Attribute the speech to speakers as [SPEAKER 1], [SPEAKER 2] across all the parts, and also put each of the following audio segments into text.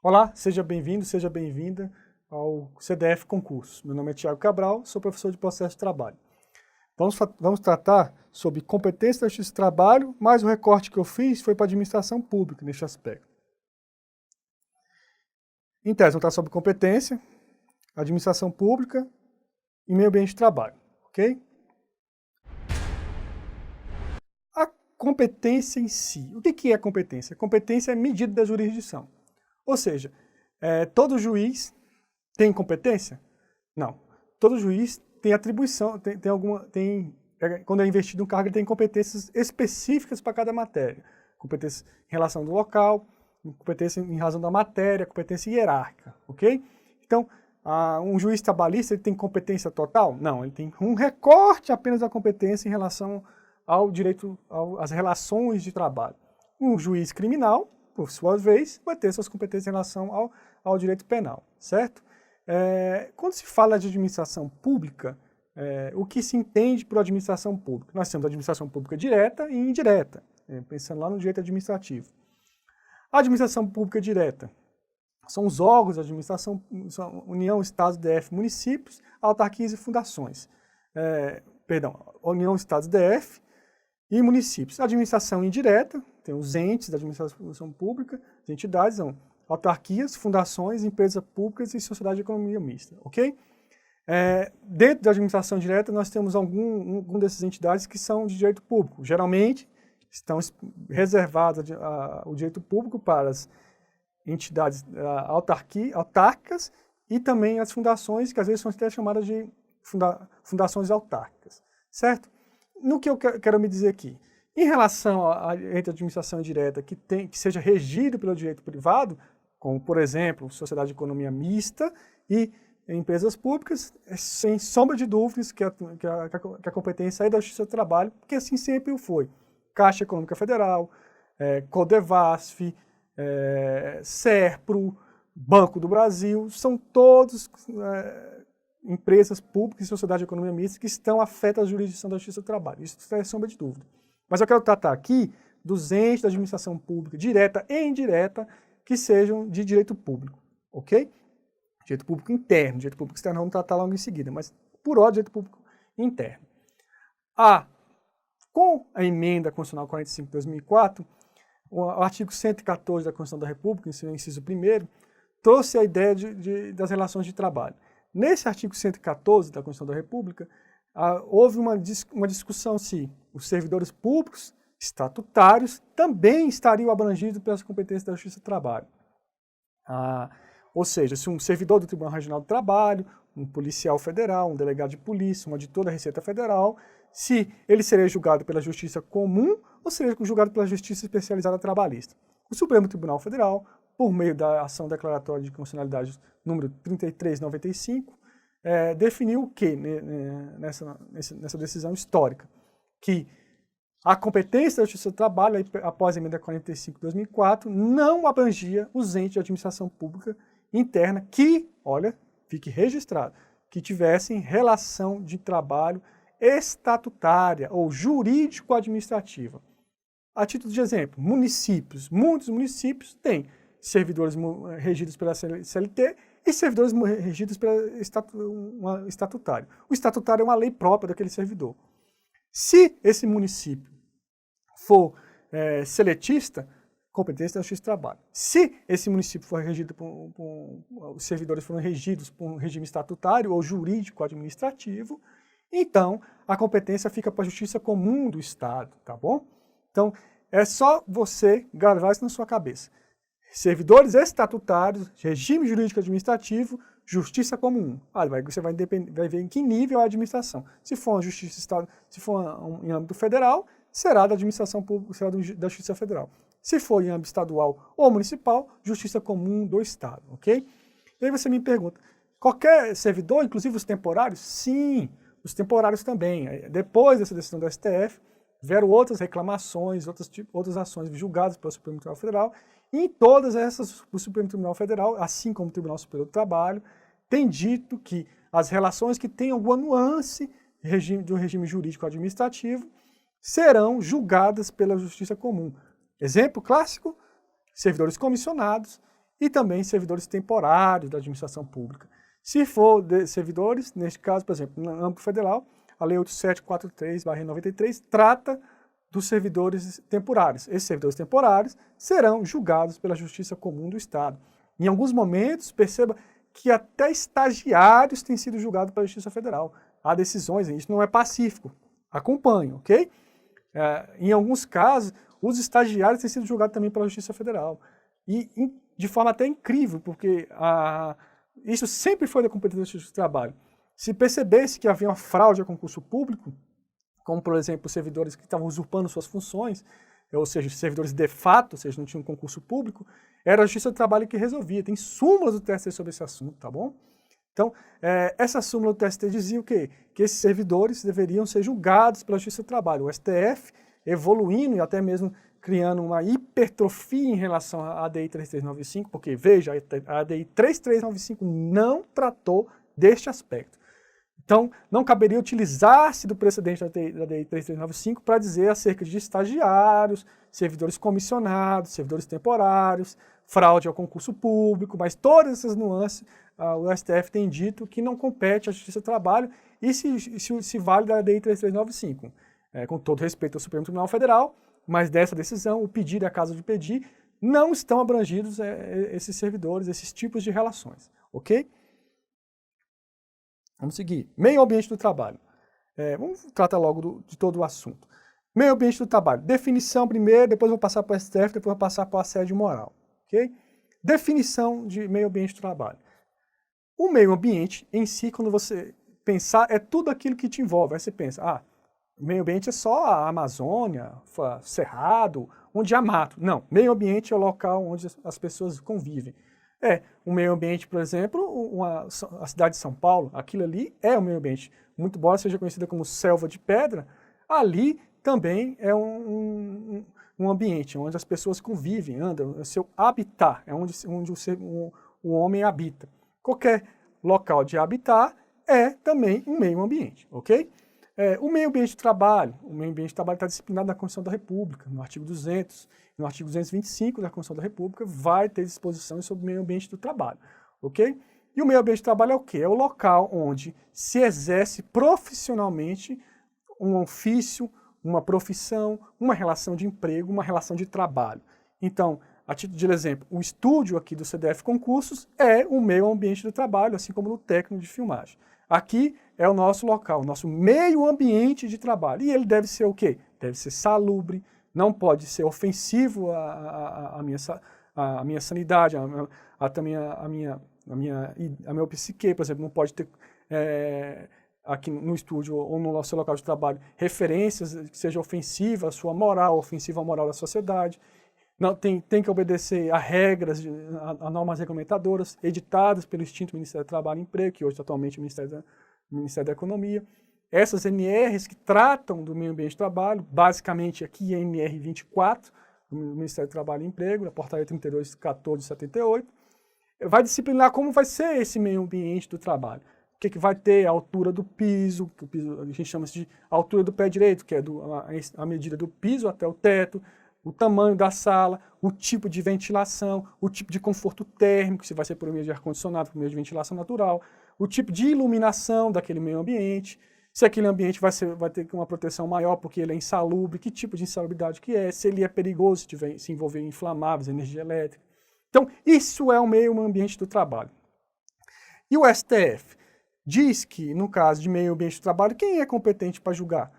[SPEAKER 1] Olá, seja bem-vindo, seja bem-vinda ao CDF Concursos. Meu nome é Thiago Cabral, sou professor de processo de trabalho. Vamos tratar sobre competência da justiça do trabalho, mas o recorte que eu fiz foi para a administração pública neste aspecto. Em tese, vamos tratar sobre competência, administração pública e meio ambiente de trabalho, ok? A competência em si. O que é competência? Competência é medida da jurisdição. Ou seja, todo juiz tem competência? Não. Todo juiz tem atribuição, quando é investido um cargo, ele tem competências específicas para cada matéria. Competência em relação do local, competência em razão da matéria, competência hierárquica, ok? Então, um juiz trabalhista, ele tem competência total? Não, ele tem um recorte apenas da competência em relação ao direito, às relações de trabalho. Um juiz criminal, por sua vez, vai ter suas competências em relação ao direito penal, certo? Quando se fala de administração pública, o que se entende por administração pública? Nós temos a administração pública direta e indireta, pensando lá no direito administrativo. A administração pública direta são os órgãos da administração, União, Estados, DF, municípios, autarquias e fundações. União, Estados, DF e municípios. A administração indireta, tem os entes da administração pública, as entidades são autarquias, fundações, empresas públicas e sociedade de economia mista, ok? Dentro da administração direta, nós temos algum dessas entidades que são de direito público. Geralmente, estão reservadas o direito público para as entidades autárquicas e também as fundações, que às vezes são até chamadas de fundações autárquicas, certo? No que eu quero me dizer aqui? Em relação à administração indireta que seja regido pelo direito privado, como, por exemplo, sociedade de economia mista e empresas públicas, sem sombra de dúvidas que a competência é da Justiça do Trabalho, porque assim sempre o foi. Caixa Econômica Federal, Codevasf, Serpro, Banco do Brasil, são todos empresas públicas e sociedade de economia mista que estão afetas à jurisdição da Justiça do Trabalho. Isso não é sombra de dúvida. Mas eu quero tratar aqui dos entes da administração pública, direta e indireta, que sejam de direito público, ok? Direito público interno, direito público externo, vamos tratar logo em seguida, mas por ordem, direito público interno. Com a emenda constitucional 45 de 2004, o artigo 114 da Constituição da República, em seu inciso 1º, trouxe a ideia das relações de trabalho. Nesse artigo 114 da Constituição da República, houve uma discussão se os servidores públicos estatutários também estariam abrangidos pelas competências da Justiça do Trabalho. Ou seja, se um servidor do Tribunal Regional do Trabalho, um policial federal, um delegado de polícia, um auditor da Receita Federal, se ele seria julgado pela Justiça Comum ou seria julgado pela Justiça Especializada Trabalhista. O Supremo Tribunal Federal, por meio da ação declaratória de constitucionalidade número 3395, definiu o que nessa decisão histórica? Que a competência da Justiça do Trabalho, após a emenda 45 de 2004, não abrangia os entes de administração pública interna que, olha, fique registrado, que tivessem relação de trabalho estatutária ou jurídico-administrativa. A título de exemplo, municípios. Muitos municípios têm servidores regidos pela CLT e servidores regidos pelo estatutário. O estatutário é uma lei própria daquele servidor. Se esse município for seletista, competência da Justiça do Trabalho. Se esse município for regido os servidores foram regidos por um regime estatutário ou jurídico-administrativo, então a competência fica para a Justiça Comum do Estado, tá bom? Então, é só você gravar isso na sua cabeça. Servidores estatutários, regime jurídico-administrativo, Justiça Comum. Você vai ver em que nível é a administração. Se for uma justiça estado, se for em âmbito federal, será da administração pública, será da Justiça Federal. Se for em âmbito estadual ou municipal, Justiça Comum do Estado, ok? E aí você me pergunta, qualquer servidor, inclusive os temporários? Sim, os temporários também. Depois dessa decisão do STF, vieram outras reclamações, outras ações julgadas pelo Supremo Tribunal Federal, e em todas essas, o Supremo Tribunal Federal, assim como o Tribunal Superior do Trabalho, tem dito que as relações que têm alguma nuance do regime jurídico-administrativo serão julgadas pela Justiça Comum. Exemplo clássico, servidores comissionados e também servidores temporários da administração pública. Se for de servidores, neste caso, por exemplo, no âmbito federal, a Lei 8743/93 trata dos servidores temporários. Esses servidores temporários serão julgados pela Justiça Comum do Estado. Em alguns momentos, perceba que até estagiários têm sido julgados pela Justiça Federal. Há decisões, isso não é pacífico. Acompanhe, ok? Em alguns casos, os estagiários têm sido julgados também pela Justiça Federal. E de forma até incrível, porque isso sempre foi da competência da Justiça do Trabalho. Se percebesse que havia uma fraude a concurso público, como, por exemplo, servidores que estavam usurpando suas funções, ou seja, servidores de fato, ou seja, não tinham concurso público, era a Justiça do Trabalho que resolvia. Tem súmulas do TST sobre esse assunto, tá bom? Então, essa súmula do TST dizia o quê? Que esses servidores deveriam ser julgados pela Justiça do Trabalho. O STF, evoluindo e até mesmo criando uma hipertrofia em relação à ADI 3395, porque, veja, a ADI 3395 não tratou deste aspecto. Então, não caberia utilizar-se do precedente da ADI 3395 para dizer acerca de estagiários, servidores comissionados, servidores temporários, fraude ao concurso público, mas todas essas nuances o STF tem dito que não compete à Justiça do Trabalho e se vale da ADI 3395. Com todo respeito ao Supremo Tribunal Federal, mas dessa decisão, o pedir e a casa de pedir, não estão abrangidos esses servidores, esses tipos de relações, ok? Vamos seguir. Meio ambiente do trabalho. Vamos tratar logo de todo o assunto. Meio ambiente do trabalho. Definição primeiro, depois vou passar para o STF, depois vou passar para o assédio moral. Okay? Definição de meio ambiente do trabalho. O meio ambiente em si, quando você pensar, é tudo aquilo que te envolve. Aí você pensa, meio ambiente é só a Amazônia, Cerrado, onde há mato. Não, meio ambiente é o local onde as pessoas convivem. O meio ambiente, por exemplo, a cidade de São Paulo, aquilo ali é o meio ambiente. Muito embora seja conhecida como selva de pedra, ali também é um ambiente onde as pessoas convivem, andam, é seu habitat, é onde o homem habita. Qualquer local de habitat é também um meio ambiente, ok? O meio ambiente de trabalho, está disciplinado na Constituição da República, no artigo 200, no artigo 225 da Constituição da República, vai ter disposições sobre o meio ambiente do trabalho, ok? E o meio ambiente de trabalho é o quê? É o local onde se exerce profissionalmente um ofício, uma profissão, uma relação de emprego, uma relação de trabalho. Então, a título de exemplo, o estúdio aqui do CDF Concursos é o meio ambiente do trabalho, assim como no técnico de filmagem. Aqui é o nosso local, o nosso meio ambiente de trabalho. E ele deve ser o quê? Deve ser salubre, não pode ser ofensivo à minha sanidade, a meu psique, por exemplo, não pode ter aqui no estúdio ou no seu local de trabalho referências que sejam ofensivas à sua moral, ofensiva à moral da sociedade. Não, tem que obedecer a regras, a normas regulamentadoras editadas pelo extinto Ministério do Trabalho e Emprego, que hoje atualmente é o Ministério da Economia. Essas NRs que tratam do meio ambiente de trabalho, basicamente aqui é a NR 24, do Ministério do Trabalho e Emprego, da Portaria 32/14/78, vai disciplinar como vai ser esse meio ambiente do trabalho. O que vai ter? A altura do piso, a gente chama de altura do pé direito, que é a medida do piso até o teto, o tamanho da sala, o tipo de ventilação, o tipo de conforto térmico, se vai ser por meio de ar-condicionado, por meio de ventilação natural, o tipo de iluminação daquele meio ambiente, se aquele ambiente vai ter uma proteção maior porque ele é insalubre, que tipo de insalubridade que é, se ele é perigoso, se envolver em inflamáveis, energia elétrica. Então, isso é o meio ambiente do trabalho. E o STF diz que, no caso de meio ambiente do trabalho, quem é competente para julgar?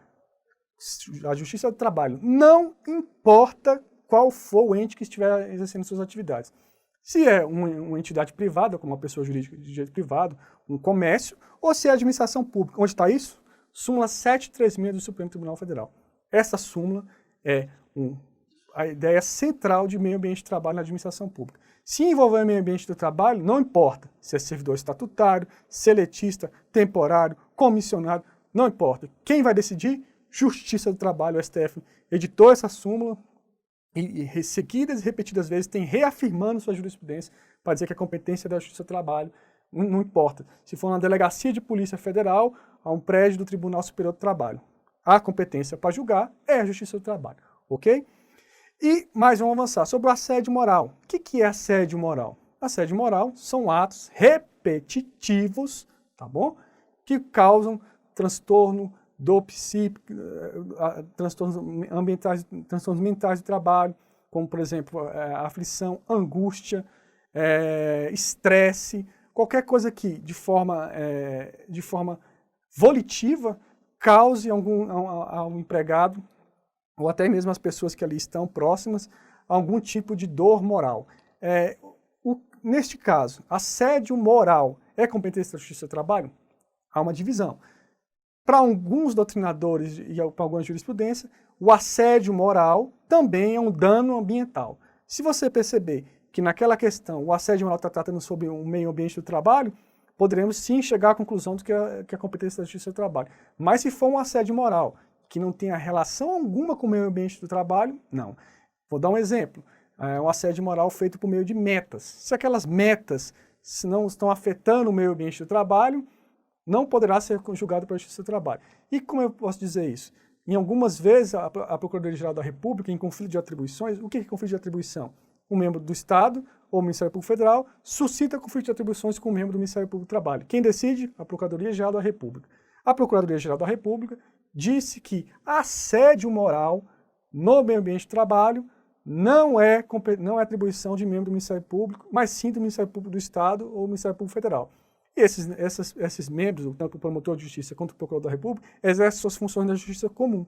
[SPEAKER 1] A Justiça do Trabalho. Não importa qual for o ente que estiver exercendo suas atividades. Se é uma entidade privada, como uma pessoa jurídica de direito privado, um comércio, ou se é administração pública. Onde está isso? Súmula 736 do Supremo Tribunal Federal. Essa súmula é a ideia central de meio ambiente de trabalho na administração pública. Se envolver meio ambiente do trabalho, não importa se é servidor estatutário, seletista, temporário, comissionado, não importa. Quem vai decidir? Justiça do Trabalho, o STF editou essa súmula e seguidas e repetidas vezes tem reafirmando sua jurisprudência para dizer que a competência é da Justiça do Trabalho, não importa. Se for na Delegacia de Polícia Federal, a um prédio do Tribunal Superior do Trabalho. A competência para julgar é a Justiça do Trabalho, ok? E mais vamos avançar sobre o assédio moral. O que é assédio moral? assédio moral são atos repetitivos, tá bom? Que causam transtorno, dor psíquica, transtornos mentais de trabalho, como, por exemplo, aflição, angústia, estresse, qualquer coisa que, de forma volitiva, cause ao empregado, ou até mesmo às pessoas que ali estão próximas, algum tipo de dor moral. Neste caso, assédio moral é competência da Justiça do Trabalho? Há uma divisão. Para alguns doutrinadores e para alguma jurisprudência, o assédio moral também é um dano ambiental. Se você perceber que naquela questão o assédio moral está tratando sobre o meio ambiente do trabalho, poderemos sim chegar à conclusão de que é competência da Justiça do Trabalho. Mas se for um assédio moral que não tenha relação alguma com o meio ambiente do trabalho, não. Vou dar um exemplo. Um assédio moral feito por meio de metas. Se aquelas metas não estão afetando o meio ambiente do trabalho, não poderá ser julgado pela Justiça do Trabalho. E como eu posso dizer isso? Em algumas vezes, a Procuradoria-Geral da República, em conflito de atribuições, o que é conflito de atribuição? Um membro do Estado ou o Ministério Público Federal suscita conflito de atribuições com um membro do Ministério Público do Trabalho. Quem decide? A Procuradoria-Geral da República. A Procuradoria-Geral da República disse que assédio moral no meio ambiente do trabalho não é atribuição de membro do Ministério Público, mas sim do Ministério Público do Estado ou do Ministério Público Federal. E esses membros, tanto o promotor de justiça quanto o procurador da República, exercem suas funções na justiça comum.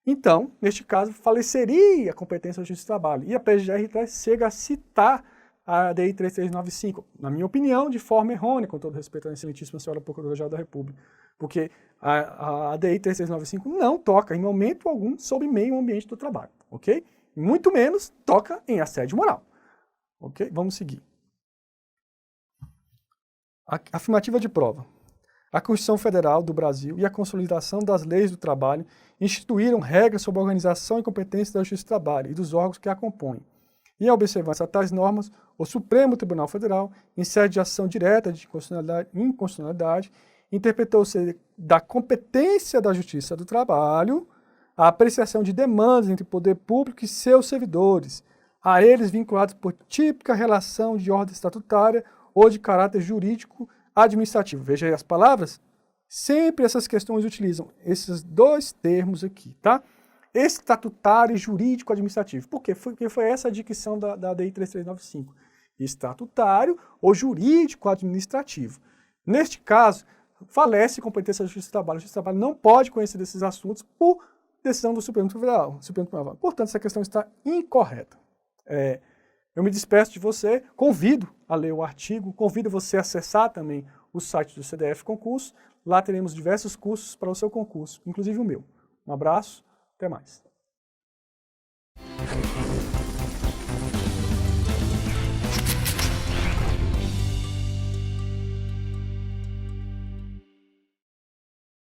[SPEAKER 1] Então, neste caso, faleceria a competência da Justiça do Trabalho. E a PGR chega a citar a ADI 3395, na minha opinião, de forma errônea, com todo respeito à excelentíssima senhora Procuradora-Geral da República. Porque a ADI 3395 não toca, em momento algum, sobre meio ambiente do trabalho, ok? Muito menos toca em assédio moral. Ok? Vamos seguir. Afirmativa de prova. A Constituição Federal do Brasil e a consolidação das leis do trabalho instituíram regras sobre a organização e competência da Justiça do Trabalho e dos órgãos que a compõem. E, em observância a tais normas, o Supremo Tribunal Federal, em sede de ação direta de inconstitucionalidade, interpretou-se da competência da Justiça do Trabalho a apreciação de demandas entre o poder público e seus servidores, a eles vinculados por típica relação de ordem estatutária ou de caráter jurídico administrativo. Veja aí as palavras. Sempre essas questões utilizam esses dois termos aqui, tá? Estatutário e jurídico administrativo. Por quê? Porque foi essa a dicção da ADI 3395. Estatutário ou jurídico administrativo. Neste caso, falece a competência da Justiça do Trabalho. A Justiça do Trabalho não pode conhecer desses assuntos por decisão do Supremo Tribunal Federal. Portanto, essa questão está incorreta. Eu me despeço de você, convido a ler o artigo, convido você a acessar também o site do CDF Concurso. Lá teremos diversos cursos para o seu concurso, inclusive o meu. Um abraço, até mais.